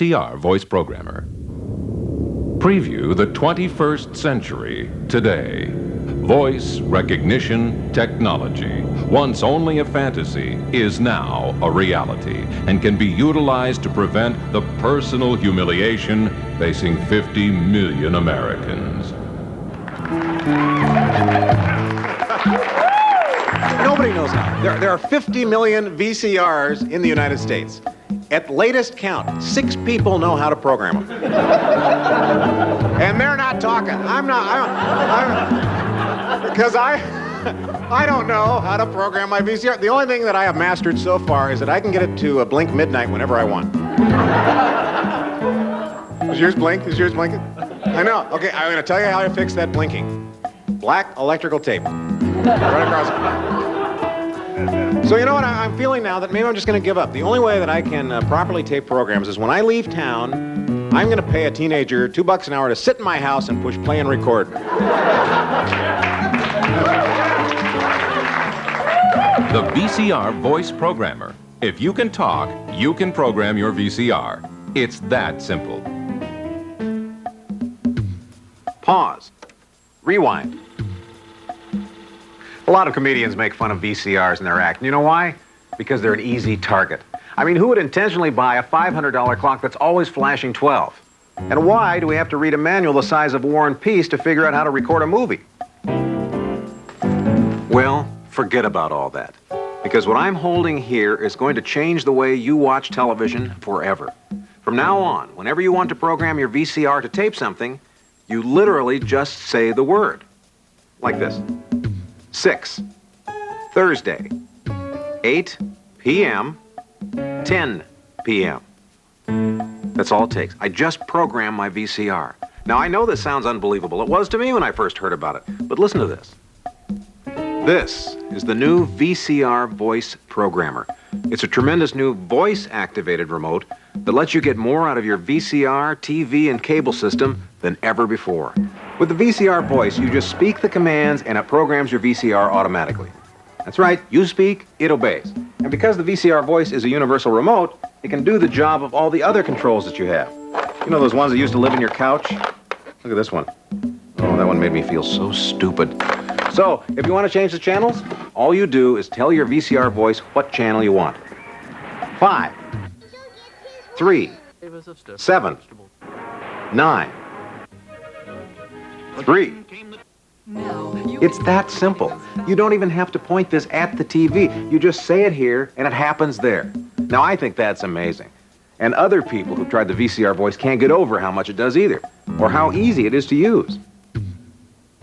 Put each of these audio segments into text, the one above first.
Vcr Voice Programmer. Preview the 21st century today. Voice recognition technology, once only a fantasy, is now a reality and can be utilized to prevent the personal humiliation facing 50 million Americans. Nobody knows how. There are 50 million VCRs in the United States. At latest count, 6 people know how to program them. And they're not talking. Because I don't know how to program my VCR. The only thing that I have mastered so far is that I can get it to blink midnight whenever I want. Is yours blink? Is yours blinking? I know. Okay, I'm going to tell you how to fix that blinking. Black electrical tape. Right across. So you know what I'm feeling now? That maybe I'm just going to give up. The only way that I can properly tape programs is when I leave town, I'm going to pay a teenager $2 an hour to sit in my house and push play and record. The VCR Voice Programmer. If you can talk, you can program your VCR. It's that simple. Pause. Rewind. A lot of comedians make fun of VCRs in their act. And you know why? Because they're an easy target. I mean, who would intentionally buy a $500 clock that's always flashing 12? And why do we have to read a manual the size of War and Peace to figure out how to record a movie? Well, forget about all that. Because what I'm holding here is going to change the way you watch television forever. From now on, whenever you want to program your VCR to tape something, you literally just say the word. Like this. 6, Thursday, 8 p.m., 10 p.m. That's all it takes. I just programmed my VCR. Now, I know this sounds unbelievable. It was to me when I first heard about it. But listen to this. This is the new VCR Voice Programmer. It's a tremendous new voice-activated remote that lets you get more out of your VCR, TV, and cable system than ever before. With the VCR Voice, you just speak the commands and it programs your VCR automatically. That's right, you speak, it obeys. And because the VCR Voice is a universal remote, it can do the job of all the other controls that you have. You know those ones that used to live in your couch? Look at this one. Oh, that one made me feel so stupid. So, if you want to change the channels, all you do is tell your VCR Voice what channel you want. 5, 3, 7, 9, 3. It's that simple. You don't even have to point this at the TV. You just say it here, and it happens there. Now, I think that's amazing. And other people who tried the VCR Voice can't get over how much it does either, or how easy it is to use.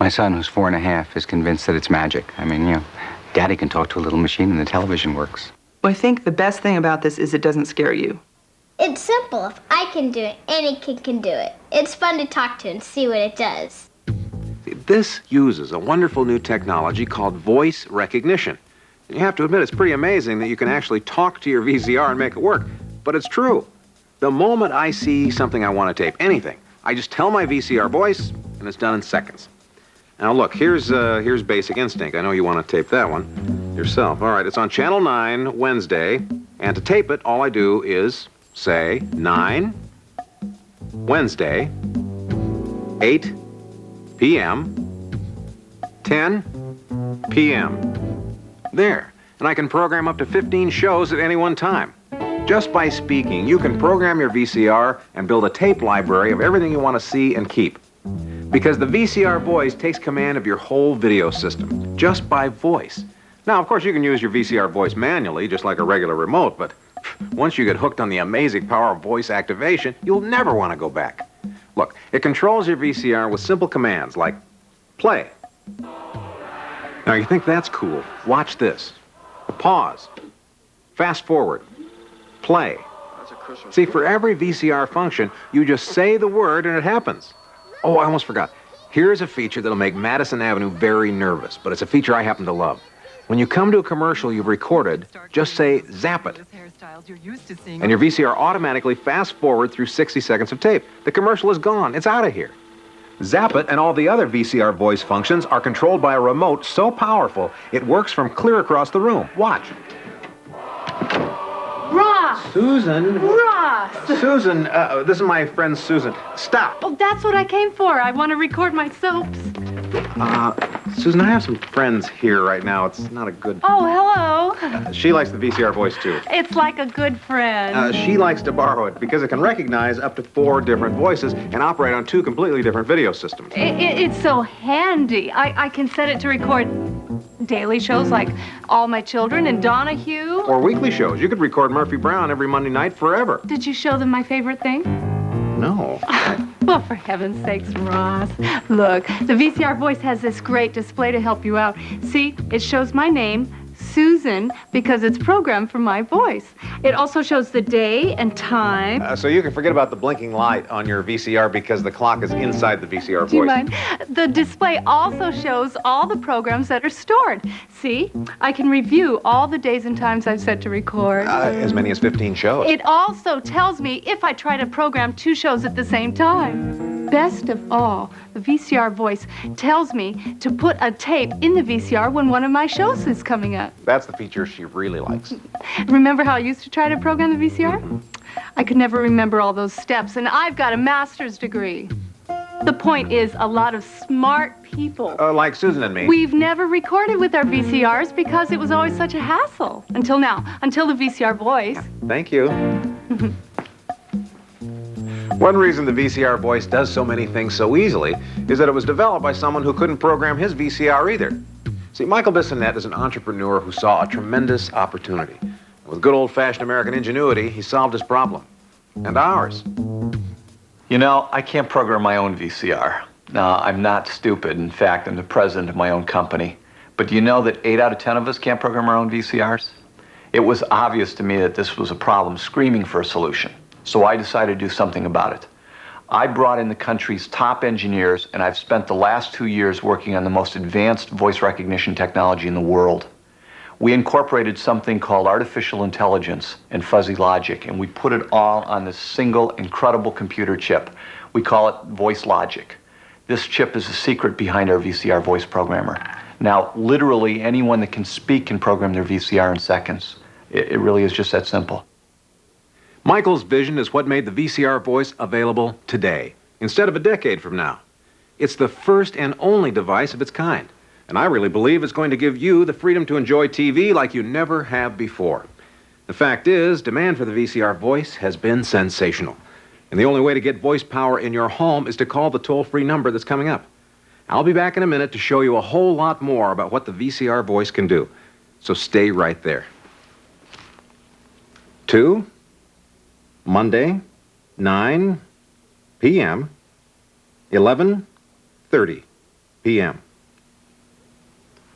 My son, who's 4.5, is convinced that it's magic. I mean, you know, Daddy can talk to a little machine and the television works. Well, I think the best thing about this is it doesn't scare you. It's simple. If I can do it, any kid can do it. It's fun to talk to and see what it does. This uses a wonderful new technology called voice recognition. You have to admit, it's pretty amazing that you can actually talk to your VCR and make it work. But it's true. The moment I see something I want to tape, anything, I just tell my VCR Voice, and it's done in seconds. Now look, here's Basic Instinct. I know you want to tape that one yourself. All right, it's on Channel 9, Wednesday. And to tape it, all I do is say 9, Wednesday, 8 p.m., 10 p.m. There. And I can program up to 15 shows at any one time. Just by speaking, you can program your VCR and build a tape library of everything you want to see and keep. Because the VCR Voice takes command of your whole video system, just by voice. Now, of course, you can use your VCR Voice manually, just like a regular remote, but once you get hooked on the amazing power of voice activation, you'll never want to go back. Look, it controls your VCR with simple commands like play. Now, you think that's cool? Watch this. Pause. Fast forward. Play. See, for every VCR function, you just say the word and it happens. Oh, I almost forgot. Here's a feature that'll make Madison Avenue very nervous, but it's a feature I happen to love. When you come to a commercial you've recorded, just say zap it. And your VCR automatically fast forward through 60 seconds of tape. The commercial is gone. It's out of here. Zap it and all the other VCR Voice functions are controlled by a remote so powerful it works from clear across the room. Watch. Raw! Susan. Ross! Susan, this is my friend Susan. Stop. Oh, that's what I came for. I want to record my soaps. Susan, I have some friends here right now. It's not a good... Oh, hello. She likes the VCR voice, too. It's like a good friend. She likes to borrow it because it can recognize up to 4 different voices and operate on 2 completely different video systems. It's so handy. I can set it to record daily shows like All My Children and Donahue. Or weekly shows. You could record Murphy Brown every Monday night forever. Did you show them my favorite thing? No. Well, for heaven's sakes, Ross. Look, the VCR Voice has this great display to help you out. See, it shows my name, Susan, because it's programmed for my voice. It also shows the day and time. So you can forget about the blinking light on your VCR because the clock is inside the VCR voice. Do you mind? The display also shows all the programs that are stored. See, I can review all the days and times I've set to record. As many as 15 shows. It also tells me if I try to program 2 shows at the same time. Best of all, the VCR Voice tells me to put a tape in the VCR when one of my shows is coming up. That's the feature she really likes. Remember how I used to try to program the VCR? I could never remember all those steps, and I've got a master's degree. The point is, a lot of smart people. Like Susan and me. We've never recorded with our VCRs because it was always such a hassle. Until now, until the VCR Voice. Thank you. One reason the VCR Voice does so many things so easily is that it was developed by someone who couldn't program his VCR either. See, Michael Bissonette is an entrepreneur who saw a tremendous opportunity. With good old-fashioned American ingenuity, he solved his problem. And ours. You know, I can't program my own VCR. No, I'm not stupid. In fact, I'm the president of my own company. But do you know that 8 out of 10 of us can't program our own VCRs? It was obvious to me that this was a problem screaming for a solution. So I decided to do something about it. I brought in the country's top engineers, and I've spent the last 2 years working on the most advanced voice recognition technology in the world. We incorporated something called artificial intelligence and fuzzy logic, and we put it all on this single incredible computer chip. We call it Voice Logic. This chip is the secret behind our VCR voice programmer. Now, literally anyone that can speak can program their VCR in seconds. It really is just that simple. Michael's vision is what made the VCR Voice available today, instead of a decade from now. It's the first and only device of its kind, and I really believe it's going to give you the freedom to enjoy TV like you never have before. The fact is, demand for the VCR Voice has been sensational, and the only way to get voice power in your home is to call the toll-free number that's coming up. I'll be back in a minute to show you a whole lot more about what the VCR Voice can do, so stay right there. 2 Monday, 9 p.m., 11:30 p.m.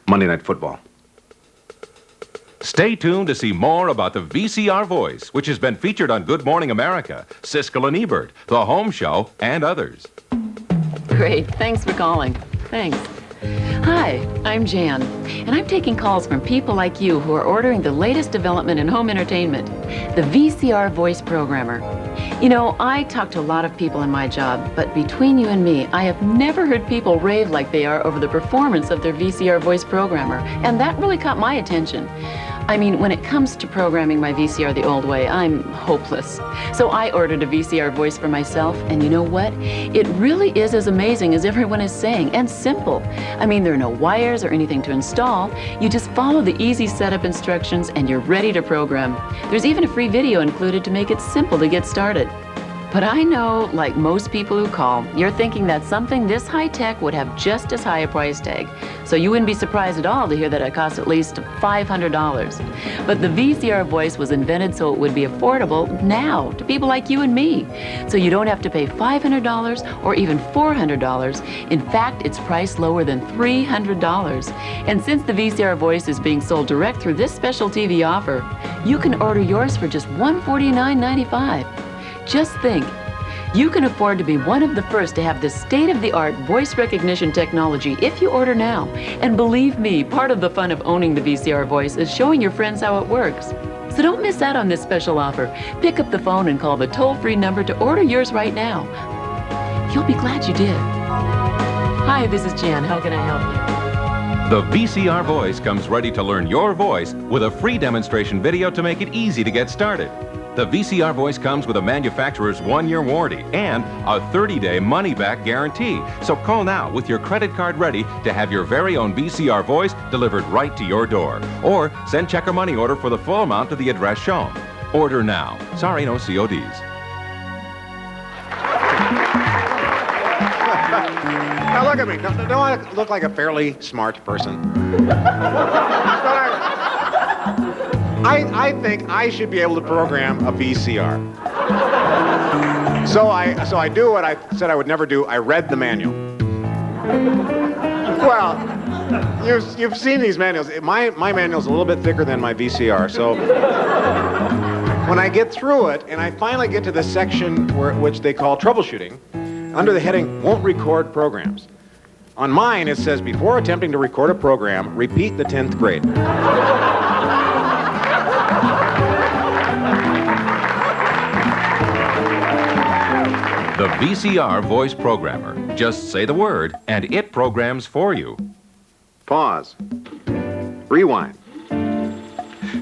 Monday Night Football. Stay tuned to see more about the VCR Voice, which has been featured on Good Morning America, Siskel and Ebert, The Home Show, and others. Great. Thanks for calling. Thanks. Hi, I'm Jan, and I'm taking calls from people like you who are ordering the latest development in home entertainment, the VCR Voice Programmer. You know, I talk to a lot of people in my job, but between you and me, I have never heard people rave like they are over the performance of their VCR Voice Programmer, and that really caught my attention. I mean, when it comes to programming my VCR the old way, I'm hopeless. So I ordered a VCR Voice for myself, and you know what? It really is as amazing as everyone is saying, and simple. I mean, there are no wires or anything to install. You just follow the easy setup instructions, and you're ready to program. There's even a free video included to make it simple to get started. But I know, like most people who call, you're thinking that something this high-tech would have just as high a price tag. So you wouldn't be surprised at all to hear that it costs at least $500. But the VCR Voice was invented so it would be affordable now to people like you and me. So you don't have to pay $500 or even $400. In fact, it's priced lower than $300. And since the VCR Voice is being sold direct through this special TV offer, you can order yours for just $149.95. Just think, you can afford to be one of the first to have this state-of-the-art voice recognition technology if you order now. And believe me, part of the fun of owning the VCR Voice is showing your friends how it works. So don't miss out on this special offer. Pick up the phone and call the toll-free number to order yours right now. You'll be glad you did. Hi, this is Jan. How can I help you? The VCR Voice comes ready to learn your voice with a free demonstration video to make it easy to get started. The VCR Voice comes with a manufacturer's 1-year warranty and a 30-day money-back guarantee. So call now with your credit card ready to have your very own VCR Voice delivered right to your door. Or send check or money order for the full amount to the address shown. Order now. Sorry, no CODs. Now look at me. Don't I look like a fairly smart person? I think I should be able to program a VCR. So I do what I said I would never do. I read the manual. Well, you've seen these manuals. My manual's a little bit thicker than my VCR, so when I get through it and I finally get to the section which they call troubleshooting, under the heading won't record programs. On mine it says before attempting to record a program, repeat the 10th grade. The VCR Voice Programmer. Just say the word, and it programs for you. Pause. Rewind.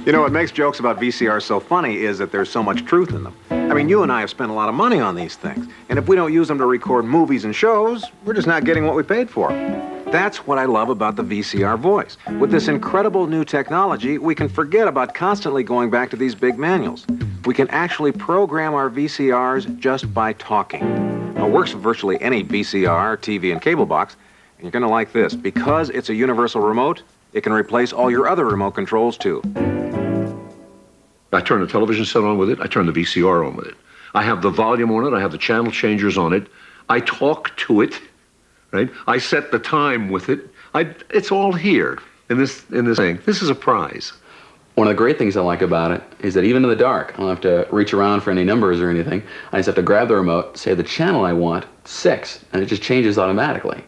You know, what makes jokes about VCRs so funny is that there's so much truth in them. I mean, you and I have spent a lot of money on these things, and if we don't use them to record movies and shows, we're just not getting what we paid for. That's what I love about the VCR Voice. With this incredible new technology, we can forget about constantly going back to these big manuals. We can actually program our VCRs just by talking. It works with virtually any VCR, TV, and cable box, and you're going to like this. Because it's a universal remote, it can replace all your other remote controls, too. I turn the television set on with it. I turn the VCR on with it. I have the volume on it. I have the channel changers on it. I talk to it, right? I set the time with it. It's all here in this thing. This is a prize. One of the great things I like about it is that even in the dark, I don't have to reach around for any numbers or anything. I just have to grab the remote, say the channel I want, 6, and it just changes automatically.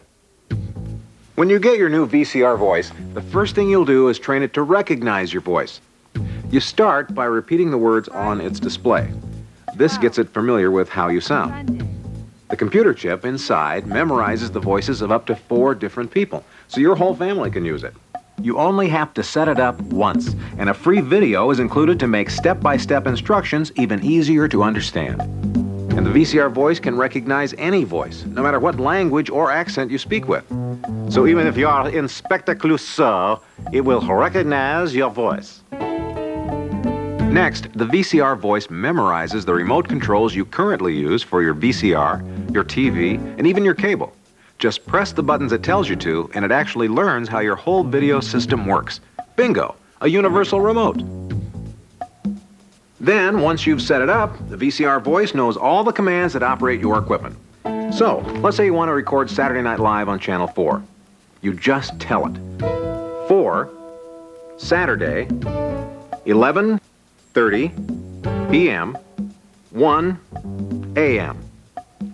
When you get your new VCR Voice, the first thing you'll do is train it to recognize your voice. You start by repeating the words on its display. This gets it familiar with how you sound. The computer chip inside memorizes the voices of up to 4 different people, so your whole family can use it. You only have to set it up once, and a free video is included to make step-by-step instructions even easier to understand. And the VCR Voice can recognize any voice, no matter what language or accent you speak with. So even if you are Inspector Clouseau, it will recognize your voice. Next, the VCR Voice memorizes the remote controls you currently use for your VCR, your TV, and even your cable. Just press the buttons it tells you to, and it actually learns how your whole video system works. Bingo! A universal remote. Then, once you've set it up, the VCR Voice knows all the commands that operate your equipment. So, let's say you want to record Saturday Night Live on Channel 4. You just tell it. 4, Saturday, 11:30 p.m., 1 a.m.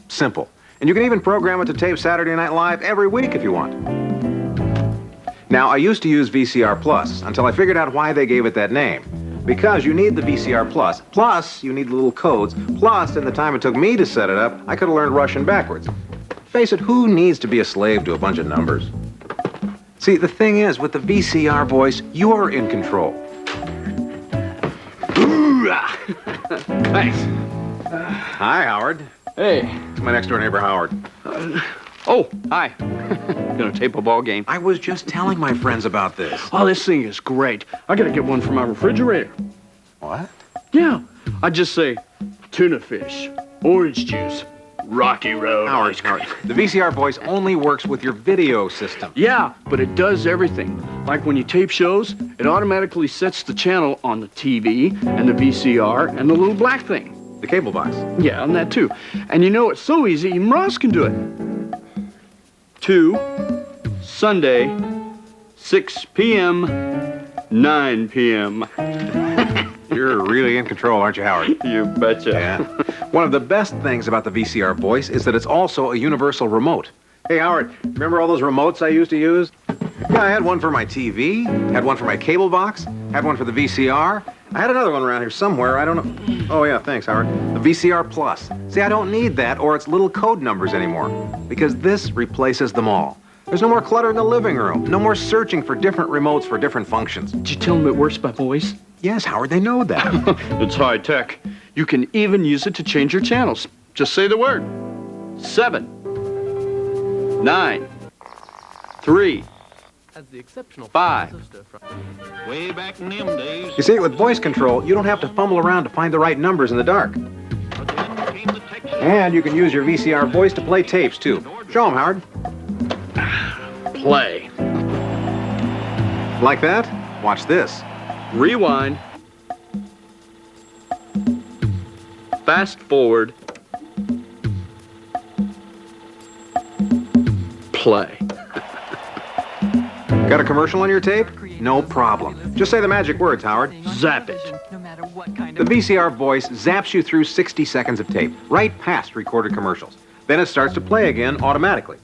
Simple. And you can even program it to tape Saturday Night Live every week if you want. Now, I used to use VCR Plus until I figured out why they gave it that name. Because you need the VCR Plus. Plus, you need the little codes. Plus, in the time it took me to set it up, I could have learned Russian backwards. Face it, who needs to be a slave to a bunch of numbers? See, the thing is, with the VCR Voice, you're in control. Thanks. Hi, Howard. Hey. It's my next-door neighbor, Howard. Oh, hi. Gonna tape a ball game? I was just telling my friends about this. Oh, this thing is great. I gotta get one for my refrigerator. What? Yeah. I just say, tuna fish, orange juice, Rocky Road. Howard, the VCR Voice only works with your video system. Yeah, but it does everything. Like when you tape shows, it automatically sets the channel on the TV and the VCR and the little black thing. The cable box. Yeah, and that too. And you know, it's so easy, even Ross can do it. 2, Sunday, 6 p.m., 9 p.m. You're really in control, aren't you, Howard? You betcha. Yeah. One of the best things about the VCR Voice is that it's also a universal remote. Hey, Howard, remember all those remotes I used to use? Yeah, I had one for my TV, had one for my cable box, had one for the VCR. I had another one around here somewhere, I don't know. Oh yeah, thanks, Howard. The VCR Plus. See, I don't need that or its little code numbers anymore, because this replaces them all. There's no more clutter in the living room, no more searching for different remotes for different functions. Did you tell them it works by voice? Yes, Howard, they know that. It's high tech. You can even use it to change your channels. Just say the word. 7, 9, 3, 5. Way back in them days. You see, with voice control, you don't have to fumble around to find the right numbers in the dark. And you can use your VCR voice to play tapes, too. Show them, Howard. Play. Like that? Watch this. Rewind. Fast forward. Play. Got a commercial on your tape? No problem. Just say the magic words, Howard. Zap it. The VCR voice zaps you through 60 seconds of tape, right past recorded commercials. Then it starts to play again automatically.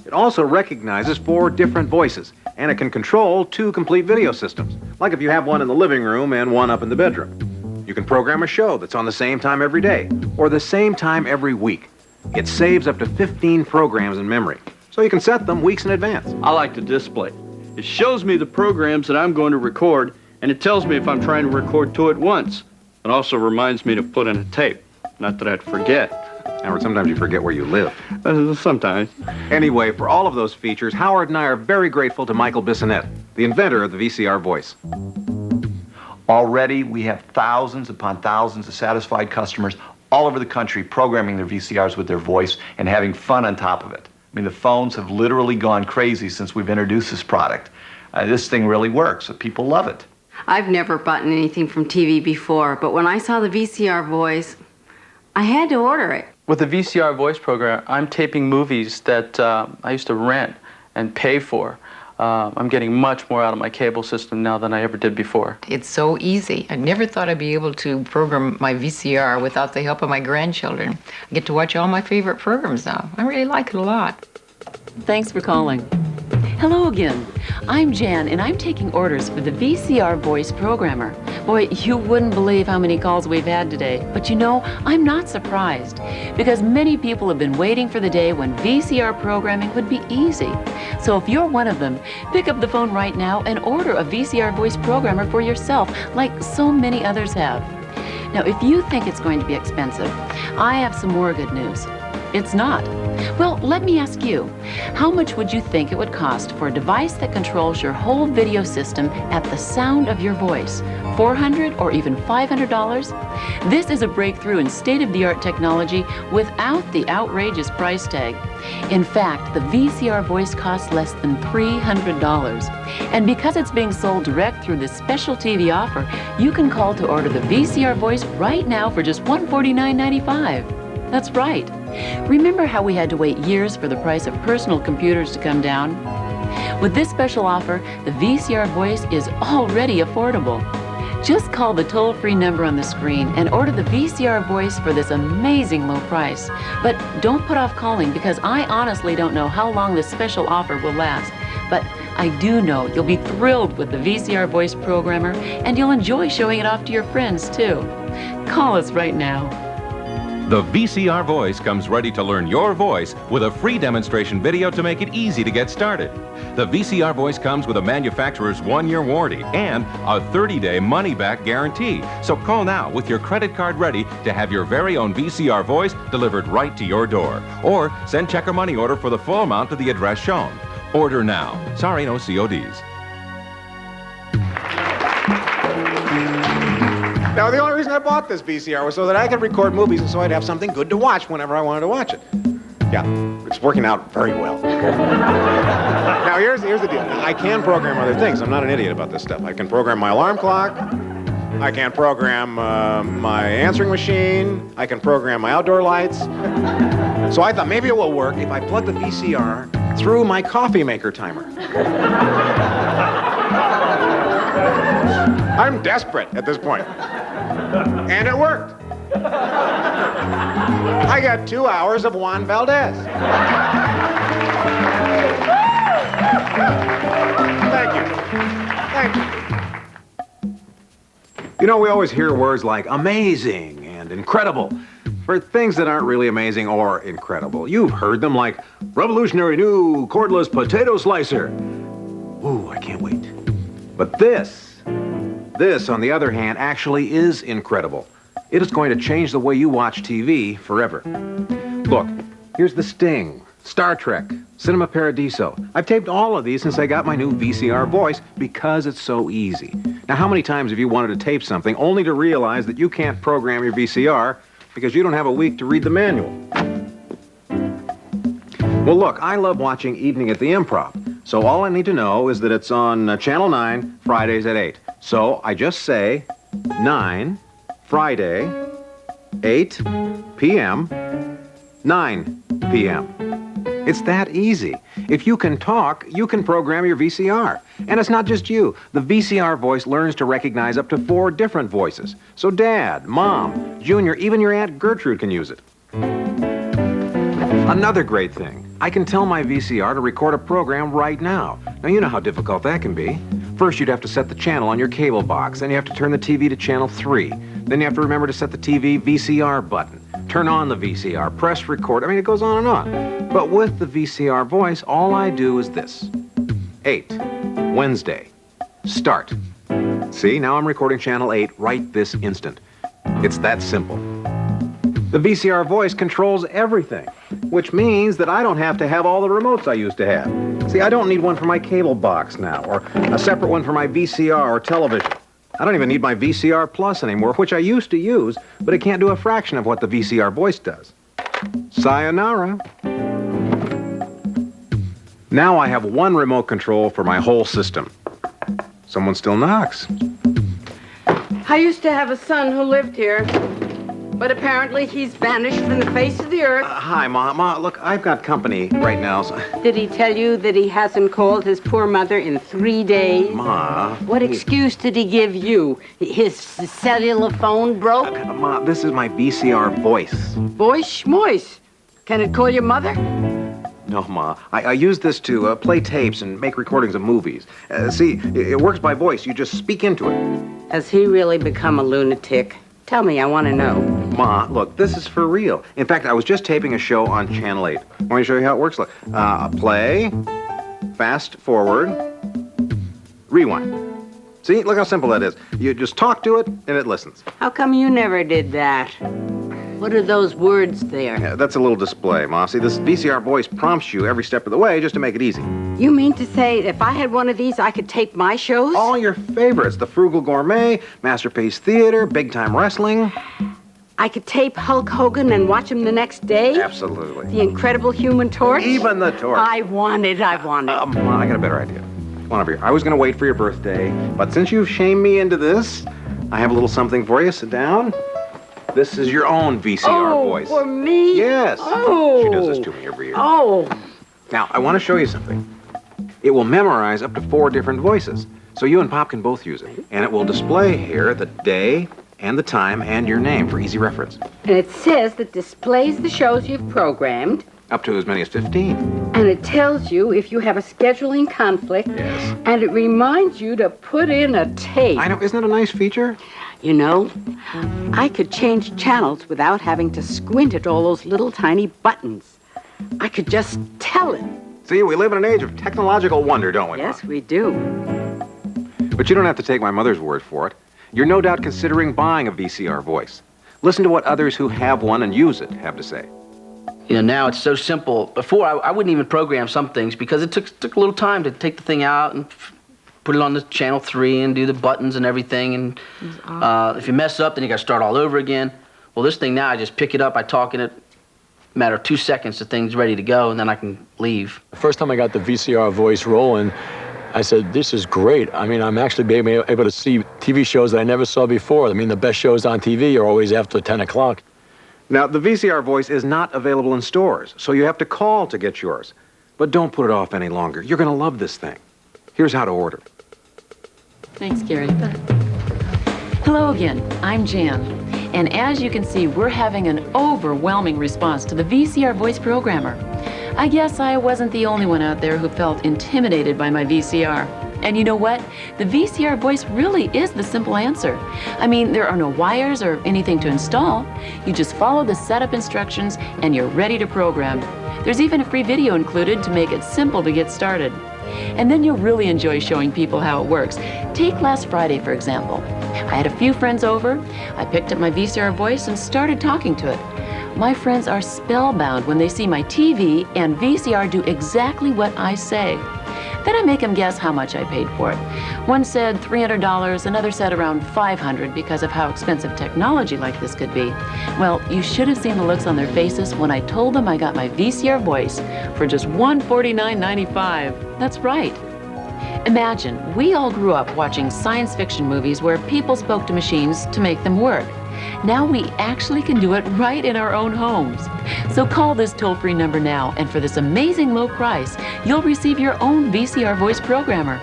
It also recognizes 4 different voices, and it can control 2 complete video systems, like if you have one in the living room and one up in the bedroom. You can program a show that's on the same time every day, or the same time every week. It saves up to 15 programs in memory, so you can set them weeks in advance. I like the display. It shows me the programs that I'm going to record, and it tells me if I'm trying to record 2 at once. It also reminds me to put in a tape. Not that I'd forget. Howard, sometimes you forget where you live. Sometimes. Anyway, for all of those features, Howard and I are very grateful to Michael Bissonette, the inventor of the VCR voice. Already, we have thousands upon thousands of satisfied customers all over the country programming their VCRs with their voice and having fun on top of it. I mean, the phones have literally gone crazy since we've introduced this product. This thing really works, so people love it. I've never bought anything from TV before, but when I saw the VCR voice, I had to order it. With the VCR voice program, I'm taping movies that I used to rent and pay for. I'm getting much more out of my cable system now than I ever did before. It's so easy. I never thought I'd be able to program my VCR without the help of my grandchildren. I get to watch all my favorite programs now. I really like it a lot. Thanks for calling. Hello again. I'm Jan, and I'm taking orders for the VCR Voice Programmer. Boy, you wouldn't believe how many calls we've had today. But you know, I'm not surprised, because many people have been waiting for the day when VCR programming would be easy. So if you're one of them, pick up the phone right now and order a VCR Voice Programmer for yourself, like so many others have. Now, if you think it's going to be expensive, I have some more good news. It's not. Well, let me ask you, how much would you think it would cost for a device that controls your whole video system at the sound of your voice? $400 or even $500? This is a breakthrough in state-of-the-art technology without the outrageous price tag. In fact, the VCR voice costs less than $300. And because it's being sold direct through this special TV offer, you can call to order the VCR voice right now for just $149.95. That's right. Remember how we had to wait years for the price of personal computers to come down? With this special offer, the VCR voice is already affordable. Just call the toll-free number on the screen and order the VCR voice for this amazing low price. But don't put off calling, because I honestly don't know how long this special offer will last. But I do know you'll be thrilled with the VCR Voice Programmer, and you'll enjoy showing it off to your friends, too. Call us right now. The VCR Voice comes ready to learn your voice with a free demonstration video to make it easy to get started. The VCR Voice comes with a manufacturer's 1-year warranty and a 30-day money-back guarantee. So call now with your credit card ready to have your very own VCR Voice delivered right to your door. Or send check or money order for the full amount to the address shown. Order now. Sorry, no CODs. Now, the only reason I bought this VCR was so that I could record movies and so I'd have something good to watch whenever I wanted to watch it. Yeah, it's working out very well. Now, here's the deal. I can program other things. I'm not an idiot about this stuff. I can program my alarm clock. I can program my answering machine. I can program my outdoor lights. So I thought maybe it will work if I plug the VCR through my coffee maker timer. I'm desperate at this point. And it worked. I got 2 hours of Juan Valdez. Thank you. Thank you. You know, we always hear words like amazing and incredible for things that aren't really amazing or incredible. You've heard them like revolutionary new cordless potato slicer. Ooh, I can't wait. But this, on the other hand, actually is incredible. It is going to change the way you watch TV forever. Look, here's The Sting, Star Trek, Cinema Paradiso. I've taped all of these since I got my new VCR Voice because it's so easy. Now, how many times have you wanted to tape something only to realize that you can't program your VCR because you don't have a week to read the manual? Well, look, I love watching Evening at the Improv, so all I need to know is that it's on Channel 9, Fridays at 8. So I just say 9, Friday, 8 p.m., 9 p.m. It's that easy. If you can talk, you can program your VCR. And it's not just you. The VCR Voice learns to recognize up to 4 different voices. So Dad, Mom, Junior, even your Aunt Gertrude can use it. Another great thing, I can tell my VCR to record a program right now. Now, you know how difficult that can be. First, you'd have to set the channel on your cable box. Then you have to turn the TV to channel 3. Then you have to remember to set the TV VCR button. Turn on the VCR, press record. I mean, it goes on and on. But with the VCR Voice, all I do is this. 8, Wednesday, start. See, now I'm recording channel 8 right this instant. It's that simple. The VCR Voice controls everything, which means that I don't have to have all the remotes I used to have. See, I don't need one for my cable box now, or a separate one for my VCR or television. I don't even need my VCR Plus anymore, which I used to use, but it can't do a fraction of what the VCR Voice does. Sayonara. Now I have one remote control for my whole system. Someone still knocks. I used to have a son who lived here, but apparently he's vanished from the face of the earth. Hi, Ma. Look, I've got company right now, so... Did he tell you that he hasn't called his poor mother in 3 days? Ma... What excuse did he give you? His cellular phone broke? Ma, this is my VCR Voice. Voice schmoice. Can it call your mother? No, Ma. I use this to play tapes and make recordings of movies. See, it works by voice. You just speak into it. Has he really become a lunatic? Tell me, I want to know. Ma, look, this is for real. In fact, I was just taping a show on Channel 8. Want me to show you how it works? Look, play, fast forward, rewind. See, look how simple that is. You just talk to it, and it listens. How come you never did that? What are those words there? Yeah, that's a little display, Ma. See, this VCR Voice prompts you every step of the way just to make it easy. You mean to say if I had one of these, I could tape my shows? All your favorites. The Frugal Gourmet, Masterpiece Theater, Big Time Wrestling. I could tape Hulk Hogan and watch him the next day? Absolutely. The Incredible Human Torch? Even the Torch. I want it. Ma, I got a better idea. Come on over here. I was going to wait for your birthday, but since you've shamed me into this, I have a little something for you. Sit down. This is your own VCR Voice. For me? Yes. Oh. She does this to me every year. Oh. Now, I want to show you something. It will memorize up to 4 different voices, so you and Pop can both use it. And it will display here the day and the time and your name for easy reference. And it says that displays the shows you've programmed. Up to as many as 15. And it tells you if you have a scheduling conflict. Yes. And it reminds you to put in a tape. I know, isn't that a nice feature? You know, I could change channels without having to squint at all those little tiny buttons. I could just tell it. See, we live in an age of technological wonder, don't we? Yes, we do. But you don't have to take my mother's word for it. You're no doubt considering buying a VCR Voice. Listen to what others who have one and use it have to say. You know, now it's so simple. Before, I wouldn't even program some things because it took a little time to take the thing out and put it on the channel 3 and do the buttons and everything. And if you mess up, then you got to start all over again. Well, this thing now, I just pick it up, I talk in it, matter of 2 seconds, the thing's ready to go, and then I can leave. The first time I got the VCR Voice rolling, I said, this is great. I mean, I'm actually being able to see TV shows that I never saw before. I mean, the best shows on TV are always after 10 o'clock. Now, the VCR Voice is not available in stores, so you have to call to get yours. But don't put it off any longer. You're going to love this thing. Here's how to order. Thanks, Gary. Hello again. I'm Jan. And as you can see, we're having an overwhelming response to the VCR Voice Programmer. I guess I wasn't the only one out there who felt intimidated by my VCR. And you know what? The VCR Voice really is the simple answer. I mean, there are no wires or anything to install. You just follow the setup instructions and you're ready to program. There's even a free video included to make it simple to get started. And then you'll really enjoy showing people how it works. Take last Friday, for example. I had a few friends over. I picked up my VCR Voice and started talking to it. My friends are spellbound when they see my TV and VCR do exactly what I say. Then I make them guess how much I paid for it. One said $300, another said around $500 because of how expensive technology like this could be. Well, you should have seen the looks on their faces when I told them I got my VCR Voice for just $149.95. That's right. Imagine, we all grew up watching science fiction movies where people spoke to machines to make them work. Now we actually can do it right in our own homes. So call this toll-free number now, and for this amazing low price, you'll receive your own VCR Voice Programmer.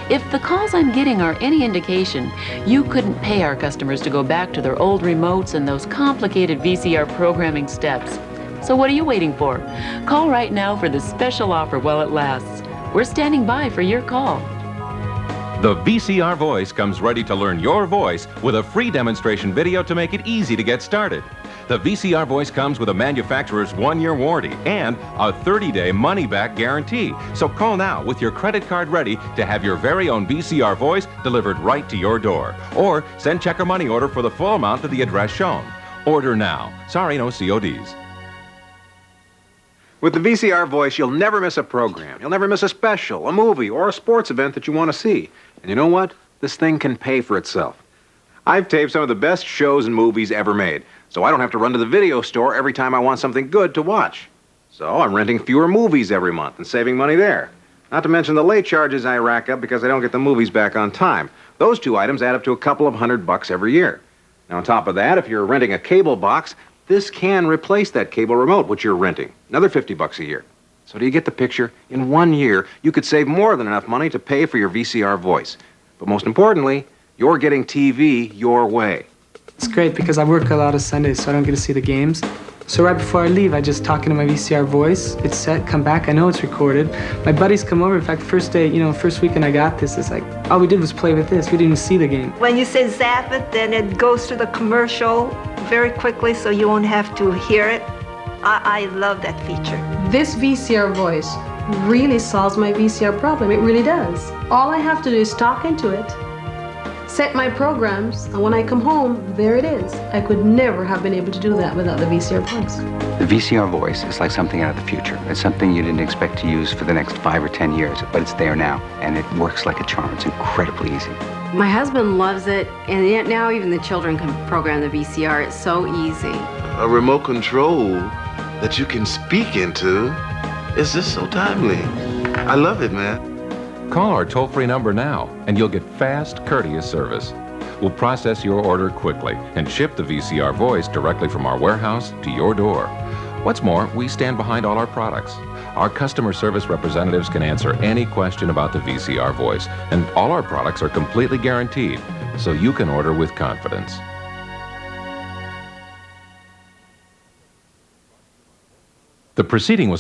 If the calls I'm getting are any indication, you couldn't pay our customers to go back to their old remotes and those complicated VCR programming steps. So what are you waiting for? Call right now for this special offer while it lasts. We're standing by for your call. The VCR Voice comes ready to learn your voice with a free demonstration video to make it easy to get started. The VCR Voice comes with a manufacturer's 1-year warranty and a 30-day money-back guarantee. So call now with your credit card ready to have your very own VCR Voice delivered right to your door. Or send check or money order for the full amount to the address shown. Order now. Sorry, no CODs. With the VCR Voice, you'll never miss a program. You'll never miss a special, a movie, or a sports event that you want to see. And you know what? This thing can pay for itself. I've taped some of the best shows and movies ever made, so I don't have to run to the video store every time I want something good to watch. So I'm renting fewer movies every month and saving money there. Not to mention the late charges I rack up because I don't get the movies back on time. Those two items add up to a couple of $100 every year. Now, on top of that, if you're renting a cable box, this can replace that cable remote which you're renting. Another $50 a year. So do you get the picture? In 1 year, you could save more than enough money to pay for your VCR Voice. But most importantly, you're getting TV your way. It's great because I work a lot of Sundays, so I don't get to see the games. So right before I leave, I just talk into my VCR Voice. It's set, come back, I know it's recorded. My buddies come over. In fact, first day, first weekend I got this, it's like, all we did was play with this. We didn't even see the game. When you say zap it, then it goes to the commercial very quickly so you won't have to hear it. I love that feature. This VCR Voice really solves my VCR problem. It really does. All I have to do is talk into it, set my programs, and when I come home, there it is. I could never have been able to do that without the VCR Voice. The VCR Voice is like something out of the future. It's something you didn't expect to use for the next 5 or 10 years, but it's there now, and it works like a charm. It's incredibly easy. My husband loves it, and yet now even the children can program the VCR. It's so easy. A remote control that you can speak into is just so timely. I love it, man. Call our toll-free number now, and you'll get fast, courteous service. We'll process your order quickly and ship the VCR Voice directly from our warehouse to your door. What's more, we stand behind all our products. Our customer service representatives can answer any question about the VCR Voice, and all our products are completely guaranteed, so you can order with confidence. The proceeding was